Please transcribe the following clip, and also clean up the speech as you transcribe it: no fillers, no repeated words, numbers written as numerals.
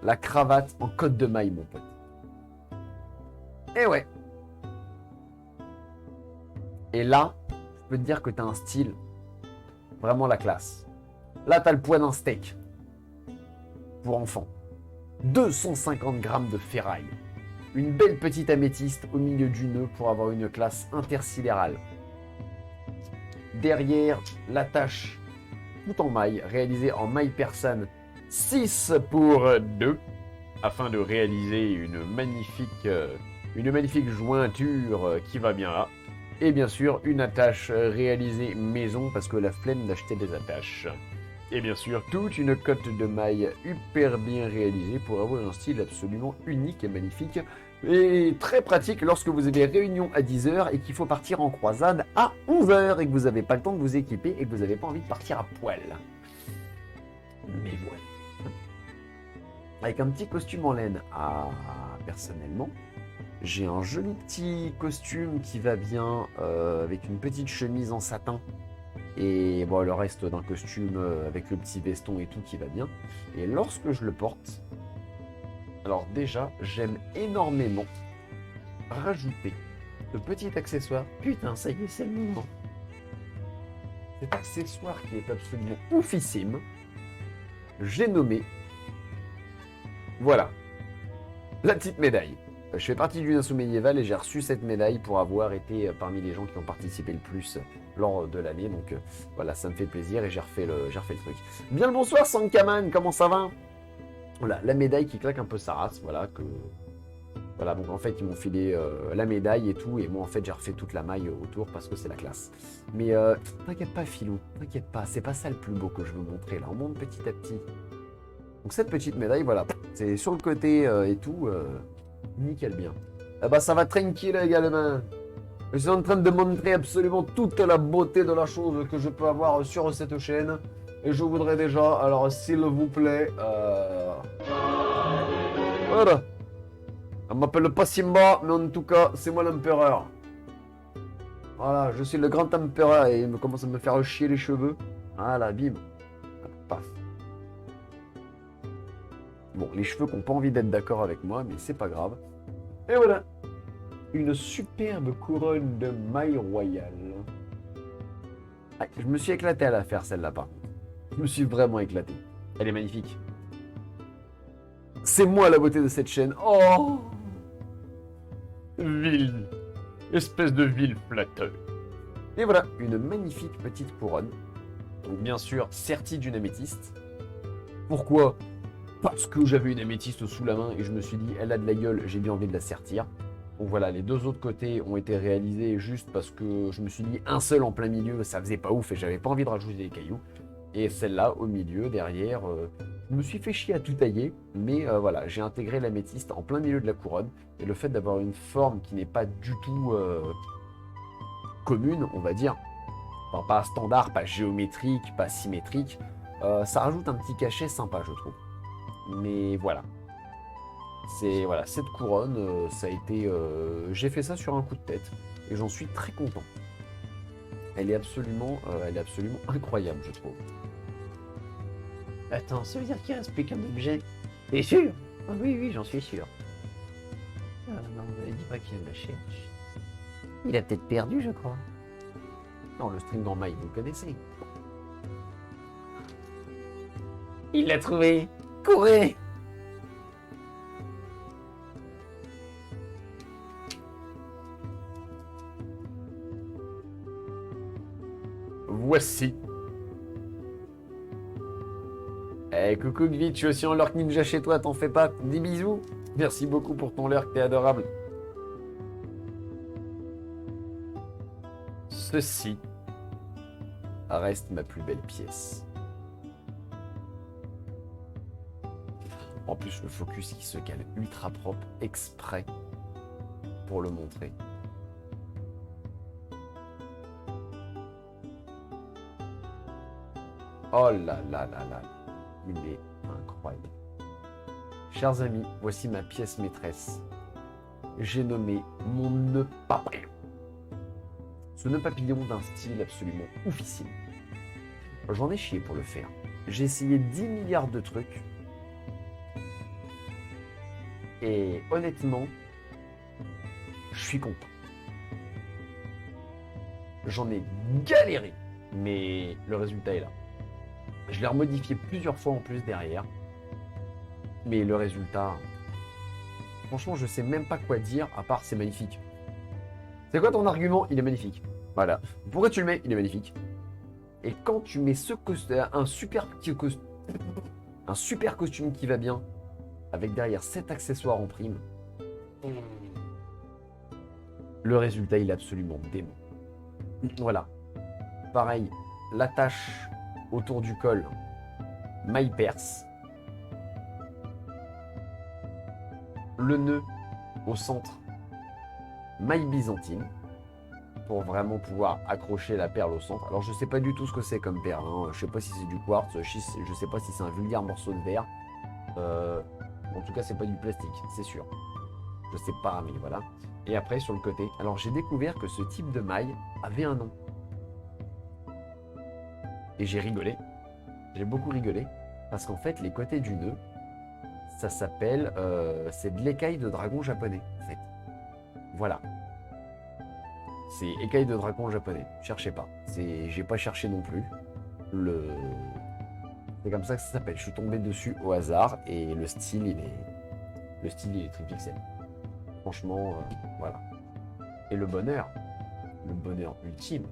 la cravate en côte de maille, mon pote. Et ouais. Et là, je peux te dire que tu as un style, vraiment la classe. Là, tu as le poids d'un steak pour enfants. 250 grammes de ferraille. Une belle petite améthyste au milieu du nœud pour avoir une classe intersidérale. Derrière, l'attache tout en maille, réalisée en maille persane 6 pour 2, afin de réaliser une magnifique jointure qui va bien là. Et bien sûr, une attache réalisée maison, parce que la flemme d'acheter des attaches. Et bien sûr, toute une cotte de maille hyper bien réalisée pour avoir un style absolument unique et magnifique. Et très pratique lorsque vous avez réunion à 10h et qu'il faut partir en croisade à 11h et que vous n'avez pas le temps de vous équiper et que vous n'avez pas envie de partir à poil. Mais voilà. Avec un petit costume en laine. Ah, personnellement, j'ai un joli petit costume qui va bien avec une petite chemise en satin. Et bon, le reste d'un costume avec le petit veston et tout qui va bien. Et lorsque je le porte, alors déjà, j'aime énormément rajouter ce petit accessoire. Putain, ça y est, c'est le moment. Cet accessoire qui est absolument oufissime, j'ai nommé, voilà, la petite médaille. Je fais partie d'une asso médiévale et j'ai reçu cette médaille pour avoir été parmi les gens qui ont participé le plus lors de l'année. Donc voilà, ça me fait plaisir et j'ai refait le truc. Bien le bonsoir Sankaman, comment ça va? Voilà, la médaille qui claque un peu sa race, voilà, voilà, donc en fait ils m'ont filé la médaille et tout, et moi en fait j'ai refait toute la maille autour parce que c'est la classe. Mais t'inquiète pas Philou, t'inquiète pas, c'est pas ça le plus beau que je veux montrer là, on monte petit à petit. Donc cette petite médaille, voilà, c'est sur le côté et tout, nickel bien. Ah bah ça va tranquille également. Je suis en train de montrer absolument toute la beauté de la chose que je peux avoir sur cette chaîne. Et je voudrais déjà, alors s'il vous plaît, voilà. On m'appelle pas Simba, mais en tout cas, c'est moi l'empereur. Voilà, je suis le grand empereur et il me commence à me faire chier les cheveux. Voilà, bim. Paf. Bon, les cheveux qui n'ont pas envie d'être d'accord avec moi, mais c'est pas grave. Et voilà. Une superbe couronne de maille royale. Ah, je me suis éclaté à la faire celle-là, par contre. Je me suis vraiment éclaté. Elle est magnifique. C'est moi la beauté de cette chaîne. Oh! Ville. Espèce de ville flatteur. Et voilà, une magnifique petite couronne. Donc bien sûr, sertie d'une améthyste. Pourquoi? Parce que j'avais une améthyste sous la main et je me suis dit, elle a de la gueule, j'ai bien envie de la sertir. Donc voilà, les deux autres côtés ont été réalisés juste parce que je me suis dit, un seul en plein milieu, ça faisait pas ouf et j'avais pas envie de rajouter des cailloux. Et celle-là, au milieu, derrière, je me suis fait chier à tout tailler, mais voilà, j'ai intégré l'améthyste en plein milieu de la couronne. Et le fait d'avoir une forme qui n'est pas du tout commune, on va dire, enfin pas standard, pas géométrique, pas symétrique, ça rajoute un petit cachet sympa, je trouve. Mais voilà. C'est voilà, cette couronne, ça a été, j'ai fait ça sur un coup de tête et j'en suis très content. Elle est absolument incroyable, je trouve. Attends, ça veut dire qu'il reste plus qu'un objet. T'es sûr? Ah oui, j'en suis sûr. Ah non, dis pas qu'il l'a lâché. Il a peut-être perdu, je crois. Non, le string en maille, vous le connaissez. Il l'a trouvé. Courez! Voici. Coucou Gvi, tu es aussi en lurk ninja chez toi, t'en fais pas. Des bisous. Merci beaucoup pour ton lurk, t'es adorable. Ceci reste ma plus belle pièce. En plus, le focus qui se cale ultra propre, exprès pour le montrer. Oh là là là là, il est incroyable. Chers amis, voici ma pièce maîtresse. J'ai nommé mon nœud papillon. Ce nœud papillon d'un style absolument oufissime. J'en ai chié pour le faire. J'ai essayé 10 milliards de trucs. Et honnêtement, je suis content. J'en ai galéré, mais le résultat est là. Je l'ai remodifié plusieurs fois en plus derrière. Mais le résultat, franchement, je sais même pas quoi dire, à part c'est magnifique. C'est quoi ton argument? Il est magnifique. Voilà. Pourquoi tu le mets? Il est magnifique. Et quand tu mets un super costume qui va bien, avec derrière 7 accessoires en prime, le résultat il est absolument dément. Voilà. Pareil, l'attache autour du col, maille perse. Le nœud au centre, maille byzantine, pour vraiment pouvoir accrocher la perle au centre. Alors je sais pas du tout ce que c'est comme perle, hein. Je sais pas si c'est du quartz, je sais pas si c'est un vulgaire morceau de verre. En tout cas c'est pas du plastique, c'est sûr. Je sais pas, mais voilà. Et après sur le côté, alors j'ai découvert que ce type de maille avait un nom. Et j'ai rigolé. J'ai beaucoup rigolé. Parce qu'en fait, les côtés du nœud, ça s'appelle... c'est de l'écaille de dragon japonais, en fait. Voilà. C'est écaille de dragon japonais. Cherchez pas. J'ai pas cherché non plus. C'est comme ça que ça s'appelle. Je suis tombé dessus au hasard et le style, il est tripixel. Franchement, voilà. Et le bonheur ultime,